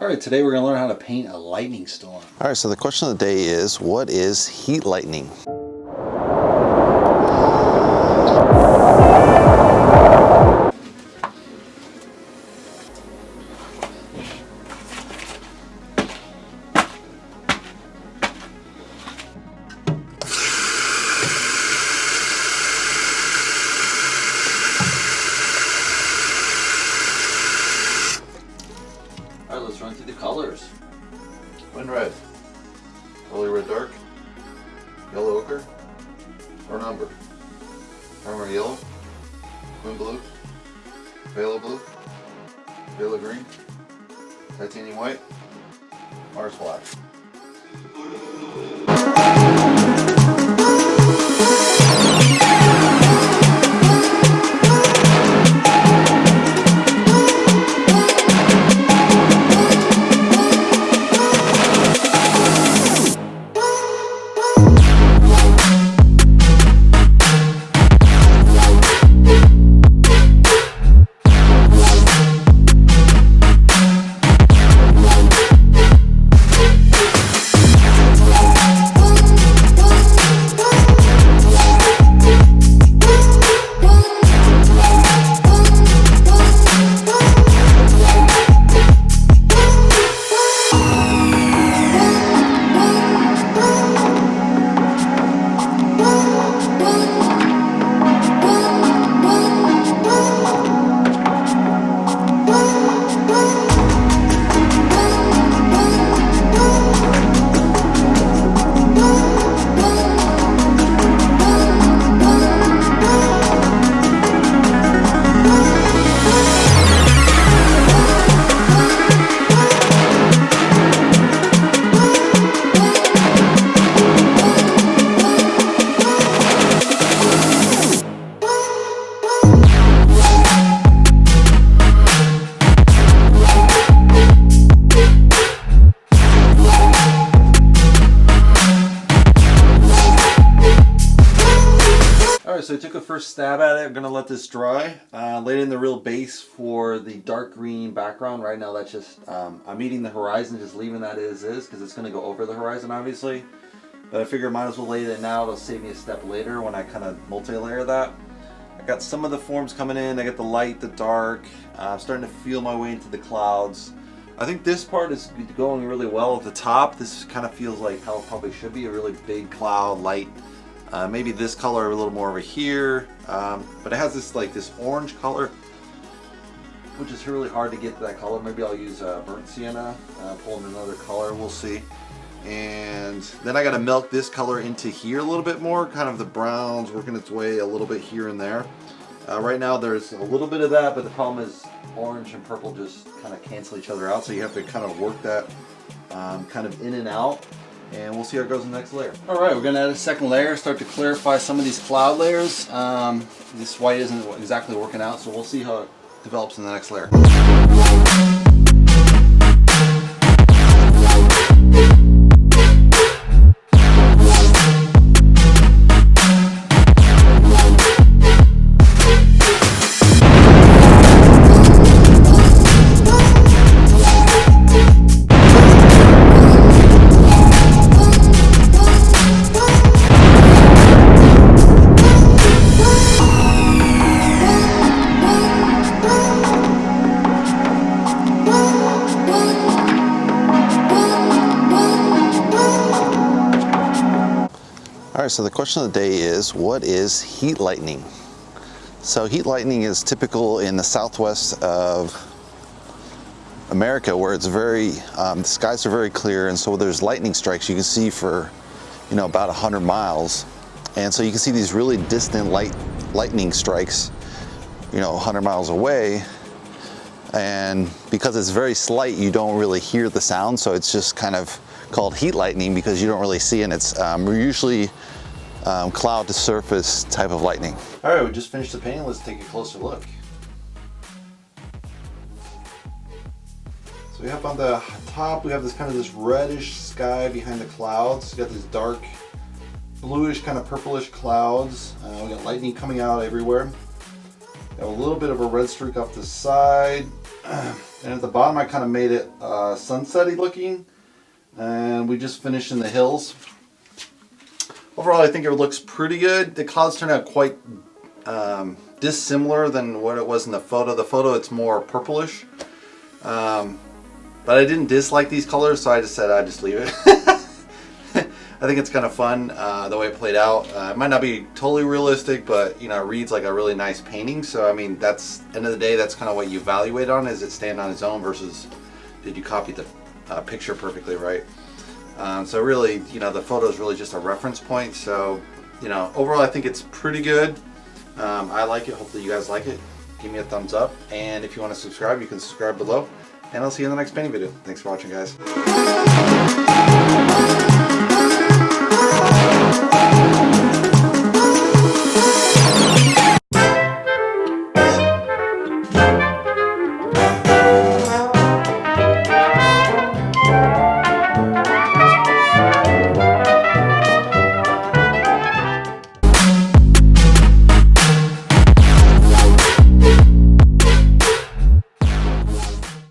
Alright, today we're going to learn how to paint a lightning storm. Alright, so the question of the day is, what is heat lightning? Alright, let's run through the colors. Wind red, early red dark, yellow ochre, or umber, primary yellow, wind blue, phthalo blue, phthalo green, titanium white, Mars black. So I took a first stab at it. I'm going to let this dry. Laid in the real base for the dark green background. Right now that's just, I'm meeting the horizon, just leaving that as is because it's going to go over the horizon obviously. But I figure I might as well lay it in now. It'll save me a step later when I kind of multi-layer that. I got some of the forms coming in. I got the light, the dark. I'm starting to feel my way into the clouds. I think this part is going really well at the top. This kind of feels like how it probably should be, a really big cloud, light. Maybe this color a little more over here, but it has this this orange color, which is really hard to get to that color. Maybe I'll use burnt sienna, pull in another color, we'll see. And then I got to milk this color into here a little bit more, kind of the browns working its way a little bit here and there. Right now there's a little bit of that, but the problem is orange and purple just kind of cancel each other out, so you have to kind of work that kind of in and out. And we'll see how it goes in the next layer. Alright, we're going to add a second layer, start to clarify some of these cloud layers. This white isn't exactly working out, so we'll see how it develops in the next layer. Alright, so the question of the day is, what is heat lightning? So heat lightning is typical in the southwest of America, where it's very, the skies are very clear, and so there's lightning strikes you can see for, about 100 miles. And so you can see these really distant lightning strikes, 100 miles away. And because it's very slight, you don't really hear the sound, so it's just kind of called heat lightning because you don't really see it. And it's usually cloud to surface type of lightning. All right, we just finished the painting. Let's take a closer look. So we have on the top, we have this kind of this reddish sky behind the clouds. We got these dark bluish, kind of purplish clouds. We got lightning coming out everywhere. Got a little bit of a red streak off the side. And at the bottom I kind of made it sunsetty looking. And we just finished in the hills. Overall, I think it looks pretty good. The clouds turned out quite dissimilar than what it was in the photo. The photo, it's more purplish. But I didn't dislike these colors, so I just said I'd just leave it. I think it's kind of fun the way it played out. It might not be totally realistic, but you know, it reads like a really nice painting. So I mean, that's end of the day, that's kind of what you evaluate on. Is it stand on its own versus did you copy the picture perfectly right? So really, you know, the photo is really just a reference point. So you know, overall, I think it's pretty good. I like it. Hopefully, you guys like it. Give me a thumbs up, and if you want to subscribe, you can subscribe below. And I'll see you in the next painting video. Thanks for watching, guys.